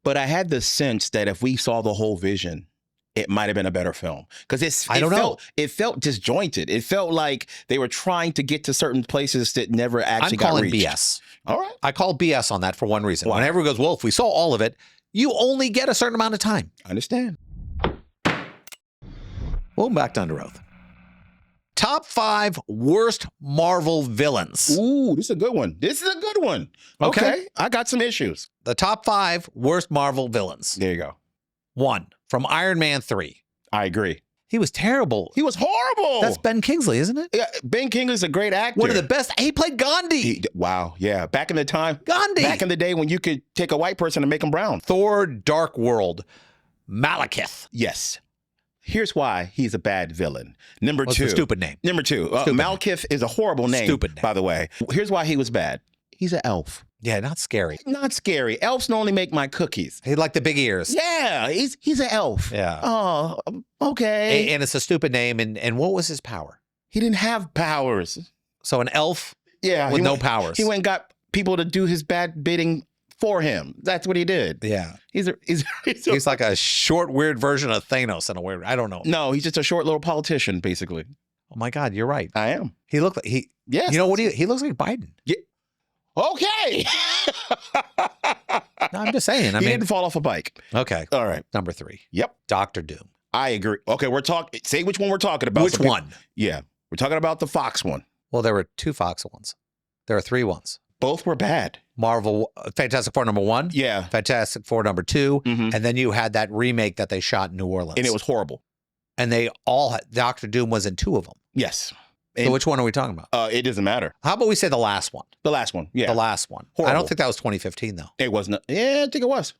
But I had the sense that if we saw the whole vision, it might have been a better film because it felt disjointed. It felt like they were trying to get to certain places that never actually got reached. I'm calling BS. All right. I call BS on that for one reason. Why? When everyone goes, well, if we saw all of it, you only get a certain amount of time. I understand. Welcome back to Under Oath. Top 5 worst Marvel villains. Ooh, this is a good one. This is a good one. Okay. I got some issues. The top 5 worst Marvel villains. There you go. 1, from Iron Man 3. I agree. He was terrible. He was horrible. That's Ben Kingsley, isn't it? Yeah, Ben Kingsley's a great actor. One of the best. He played Gandhi. Wow. Yeah. Back in the time. Gandhi. Back in the day when you could take a white person and make them brown. Thor Dark World. Malekith. Yes. Here's why he's a bad villain. Number What's 2. the stupid name? Number 2. Malekith is a horrible name. Stupid name. By the way. Here's why he was bad. He's an elf. Yeah, not scary. Not scary. Elves only make my cookies. He like the big ears. Yeah. He's an elf. Yeah. Oh, okay. And it's a stupid name. And what was his power? He didn't have powers. So an elf Yeah. with no powers. He went and got people to do his bad bidding for him. That's what he did. Yeah. He's like a short, weird version of Thanos in a weird, I don't know. No, he's just a short little politician, basically. Oh my God, you're right. I am. He looked like Yes. You know what he looks like Biden. Yeah. Okay. No, I'm just saying. He didn't fall off a bike. Okay. All right. Number 3. Yep. Dr. Doom. I agree. Okay, we're talking. Say which one we're talking about. Which one? Yeah, we're talking about the Fox one. Well, there were 2 Fox ones. There are 3 ones. Both were bad. Marvel, Fantastic Four number 1. Yeah. Fantastic Four number 2. Mhm. And then you had that remake that they shot in New Orleans. And it was horrible. And they all had, Dr. Doom was in 2 of them. Yes. So And, which one are we talking about? it doesn't matter. How about we say the last one? The last one. Yeah. The last one. I Horrible. don't think that was 2015 though. It wasn't. Yeah, I think it was.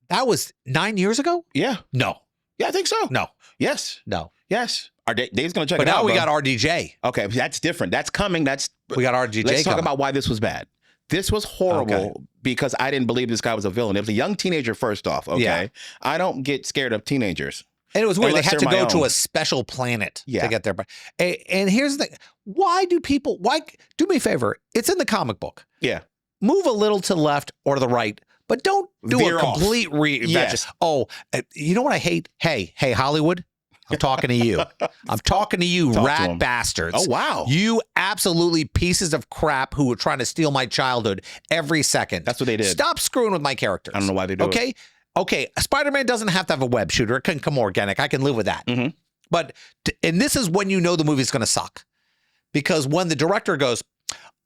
That was 9 years ago? Yeah. No. Yeah, I think so. No. Yes. No. Yes. Dave's going to check But it out. now we bro. got RDJ. Okay, that's different. That's coming. We got RDJ Let's talk coming. about why this was bad. This was horrible because I didn't believe this guy was a villain. It was a young teenager, first off. Okay. Yeah. I don't get scared of teenagers. And it was weird. Unless They had to they're go my to own. a special planet Yeah. to get there. And here's the thing. Why do me a favor. It's in the comic book. Yeah. Move a little to the left or to the right, but don't do Veer a off. complete Yes. Oh, you know what I hate? Hey, Hollywood, I'm talking to you. I'm talking to you, Talk to rat him. bastards. Oh, wow. You absolutely pieces of crap who are trying to steal my childhood every second. That's what they did. Stop screwing with my characters. I don't know why they do it. Okay? Okay, Spider-Man doesn't have to have a web shooter. It can come organic. I can live with that. Mhm. But, and this is when you know the movie's going to suck. Because when the director goes,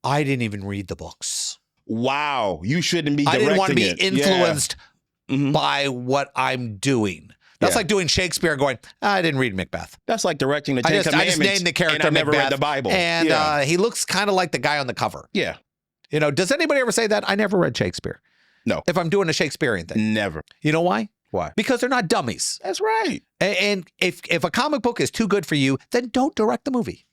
I didn't even read the books. Wow. You shouldn't be I directing didn't want to be it. influenced Yeah. Mhm. by what I'm doing. That's Yeah. like doing Shakespeare going, I didn't read Macbeth. That's like directing the Ten I just Commandments. named the character and I never Macbeth. read the Bible. And yeah. he looks kind of like the guy on the cover. Yeah. You know, does anybody ever say that? I never read Shakespeare. No. If I'm doing a Shakespearean thing. Never. You know why? Why? Because they're not dummies. That's right. And if a comic book is too good for you, then don't direct the movie.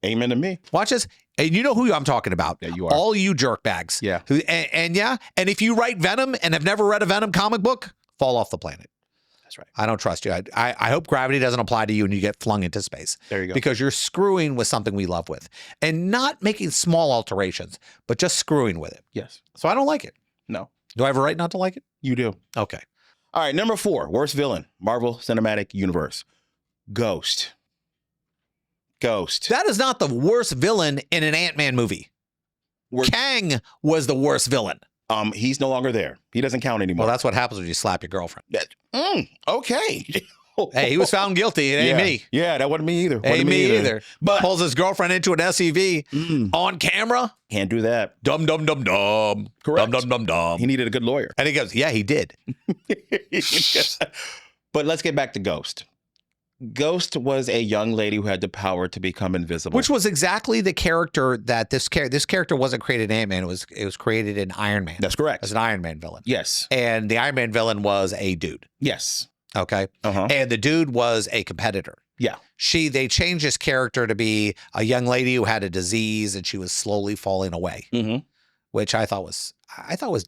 Amen to me. Watch this. And you know who I'm talking about. Yeah, you are. All you jerkbags. Yeah. And if you write Venom and have never read a Venom comic book, fall off the planet. That's right. I don't trust you. I hope gravity doesn't apply to you and you get flung into space. There you go. Because you're screwing with something we love with. And not making small alterations, but just screwing with it. Yes. So I don't like it. No. Do I have a right not to like it? You do. Okay. All right. Number 4. Worst villain. Marvel Cinematic Universe. Ghost. That is not the worst villain in an Ant-Man movie. Kang was the worst villain. He's no longer there. He doesn't count anymore. Well, that's what happens when you slap your girlfriend. Okay. Hey, he was found guilty. It ain't me. Yeah, that wasn't me either. Ain't me either. But Pulls his girlfriend into an SUV on camera. can't do that. Dum, dum, dum, dum. Correct. Dum, dum, dum, dum. He needed a good lawyer. And he goes, yeah, he did. But let's get back to Ghost. Ghost was a young lady who had the power to become invisible. Which was exactly the character that this character wasn't created in Ant-Man. It was created in Iron Man. That's correct. As an Iron Man villain. Yes. And the Iron Man villain was a dude. Yes. Okay. Uh-huh. And the dude was a competitor. Yeah. They changed his character to be a young lady who had a disease and she was slowly falling away, Mm-hmm. which I thought was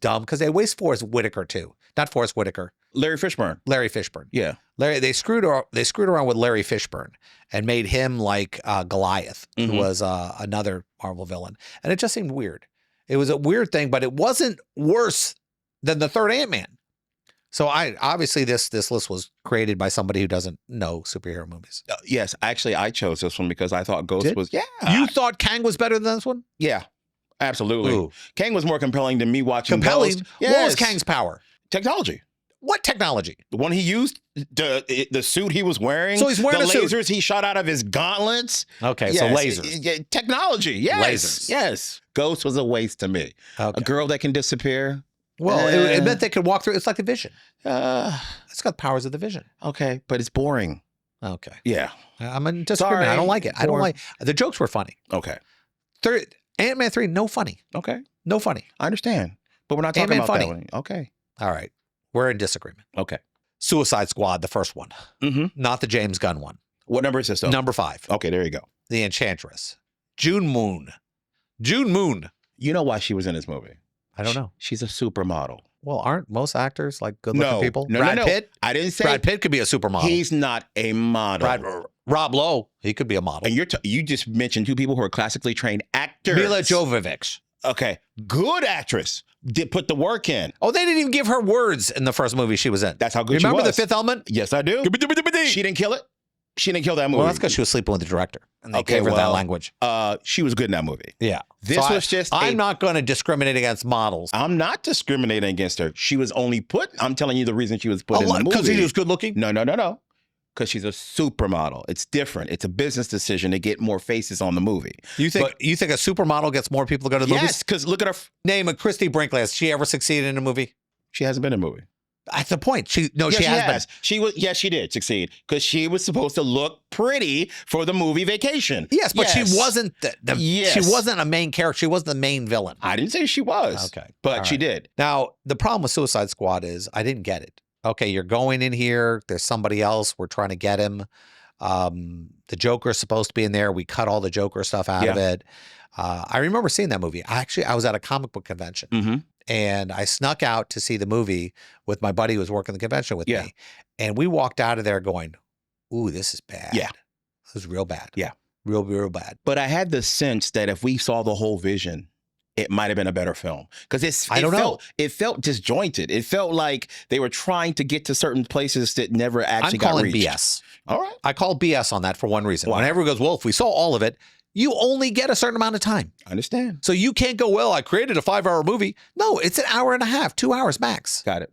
dumb because they waste Forrest Whitaker too. Not Forrest Whitaker. Larry Fishburne. Larry Fishburne. Yeah. They screwed around with Larry Fishburne and made him like Goliath, who was another Marvel villain. And it just seemed weird. It was a weird thing, but it wasn't worse than the third Ant-Man. So obviously this list was created by somebody who doesn't know superhero movies. Yes, actually, I chose this one because I thought Ghost was You thought Kang was better than this one? Yeah, absolutely. Ooh. Kang was more compelling than me watching Compelling. Ghost. What was Kang's power? Technology. What technology? The one he used, the suit he was wearing. So he's wearing the a suit. lasers he shot out of his gauntlets. Okay, Yes. so lasers. Yeah, technology. Yes. Lasers. Yes. Ghost was a waste to me. Okay. A girl that can disappear. Well, it meant they could walk through. It's like the Vision. It's got powers of the Vision. Okay, but it's boring. Okay. Yeah. I'm in disagreement. Sorry. I don't like it. I don't like the jokes were funny. Okay. Ant-Man 3, no funny. Okay. No funny. I understand. But we're not talking Ant-Man about funny. that one. Okay. All right. We're in disagreement. Okay. Suicide Squad, the first one. Mm-hmm. Not the James Gunn one. What number is this though? Number 5. Okay, there you go. The Enchantress. June Moon. June Moon. You know why she was in this movie? I don't know. She's a supermodel. Well, aren't most actors like good-looking people? No, Brad no. Pitt? I didn't say Brad Pitt could be a supermodel. he's not a model. Rob Lowe, he could be a model. And you just mentioned two people who are classically trained actors. Mila Jovovich. Okay, good actress. Did put the work in. Oh, they didn't even give her words in the first movie she was in. That's how good she Remember was. The Fifth Element? Yes, I do. She didn't kill it. She didn't kill that movie. Well, that's because she was sleeping with the director, and they gave her that language. She was good in that movie. Yeah. This was just. I'm not going to discriminate against models. I'm not discriminating against her. She was only put. I'm telling you the reason she was put in the movie. Because he was good looking? No. Because she's a supermodel. It's different. It's a business decision to get more faces on the movie. You think a supermodel gets more people to go to the movies? Yes, because look at her. Name a Christy Brinkley. Has she ever succeeded in a movie? She hasn't been in a movie. That's the point. She has been. She was. Yes, she did succeed because she was supposed to look pretty for the movie Vacation. Yes, but she wasn't. She wasn't a main character. She wasn't the main villain. I didn't say she was. Okay, but she did. Now the problem with Suicide Squad is I didn't get it. Okay, you're going in here. There's somebody else. We're trying to get him. The Joker's supposed to be in there. We cut all the Joker stuff out of it. I remember seeing that movie. I was at a comic book convention. Mm-hmm. And I snuck out to see the movie with my buddy who was working the convention with me. And we walked out of there going, ooh, this is bad. Yeah. This is real bad. Yeah. Real bad. But I had the sense that if we saw the whole vision, it might have been a better film. Because it felt disjointed. It felt like they were trying to get to certain places that never actually got reached. I'm calling BS. All right. I call BS on that for one reason. Why? When everyone goes, well, if we saw all of it, you only get a certain amount of time. I understand. So you can't go, well, I created a 5-hour movie. No, it's an hour and a half, 2 hours max. Got it.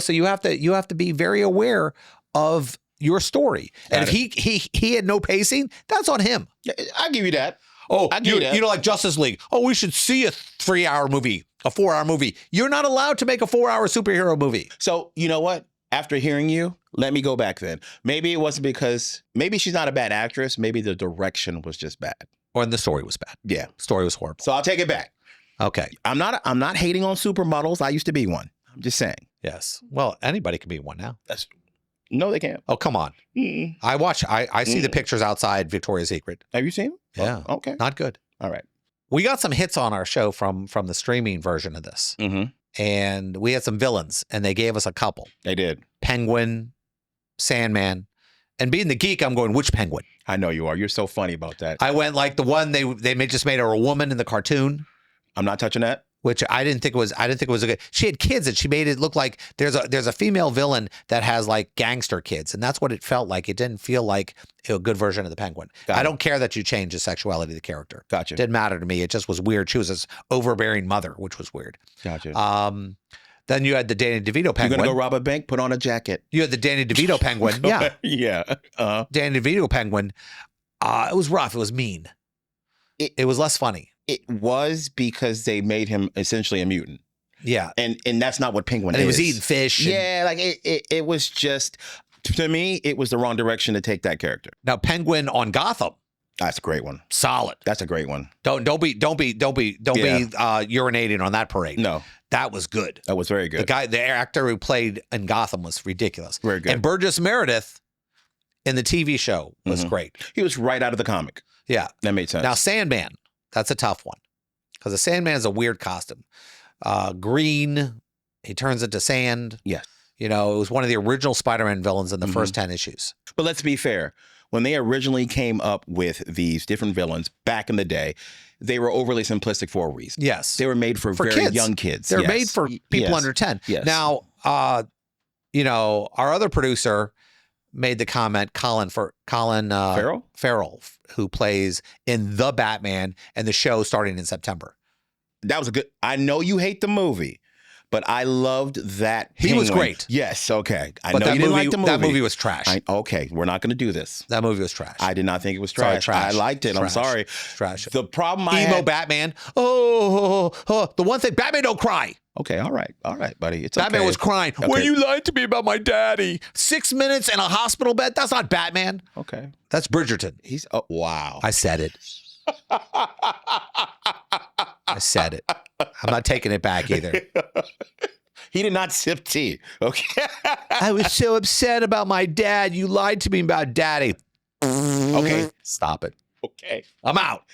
So you have to be very aware of your story. And if he had no pacing, that's on him. Yeah, I'll give you that. Oh, like Justice League. Oh, we should see a 3-hour movie, a 4-hour movie. You're not allowed to make a 4-hour superhero movie. So you know what? After hearing you, let me go back then. Maybe it wasn't because maybe she's not a bad actress. Maybe the direction was just bad. Or the story was bad. Yeah. Story was horrible. So I'll take it back. Okay. I'm not hating on supermodels. I used to be one. I'm just saying. Yes. Well, anybody can be one now. No, they can't. Oh, come on. Mm-mm. I see the pictures outside Victoria's Secret. Have you seen them? Yeah. Oh, okay. Not good. All right. We got some hits on our show from the streaming version of this. Mm-hmm. And we had some villains, and they gave us a couple. They did. Penguin, Sandman. And being the geek, I'm going, which Penguin? I know you are. You're so funny about that. I went like the one they just made her a woman in the cartoon. I'm not touching that. Which I didn't think it was a good. She had kids and she made it look like there's a female villain that has like gangster kids, and that's what it felt like. It didn't feel like a good version of the Penguin. I don't care that you changed the sexuality of the character. Gotcha. Didn't matter to me. It just was weird. She was this overbearing mother, which was weird. Gotcha. Then you had the Danny DeVito Penguin. You're gonna go rob a bank? Put on a jacket. You had the Danny DeVito Penguin. Yeah. Yeah. Danny DeVito Penguin. It was rough. It was mean. It was less funny. It was because they made him essentially a mutant. Yeah. And that's not what Penguin is. And he was eating fish. Yeah, like it was just, to me, it was the wrong direction to take that character. Now, Penguin on Gotham. That's a great one. Solid. That's a great one. Don't be urinating on that parade. No. That was good. That was very good. The actor who played in Gotham was ridiculous. Very good. And Burgess Meredith in the TV show was great. He was right out of the comic. Yeah. That made sense. Now, Sandman. That's a tough one because the Sandman is a weird costume. Green, he turns into sand. Yes. It was one of the original Spider-Man villains in the first 10 issues. But let's be fair. When they originally came up with these different villains back in the day, they were overly simplistic for a reason. Yes. They were made for very kids. young kids. They're made for people under 10. Yes. Now, our other producer made the comment, Colin Farrell, who plays in The Batman and the show starting in September. That was a good. I know you hate the movie, but I loved that. He was great. Yes. Okay. I know you didn't like the movie. That movie was trash. Okay. We're not going to do this. That movie was trash. I did not think it was trash. Sorry, trash. I liked it. Trash. I'm sorry. Trash. The problem Emo Batman. The one thing, Batman don't cry. Okay. All right, buddy. It's okay. Batman was crying. Okay. When you lied to me about my daddy. 6 minutes in a hospital bed. That's not Batman. Okay. That's Bridgerton. Wow. I said it. I said it. I'm not taking it back either. He did not sip tea. Okay. I was so upset about my dad. You lied to me about daddy. Okay. Stop it. Okay. I'm out.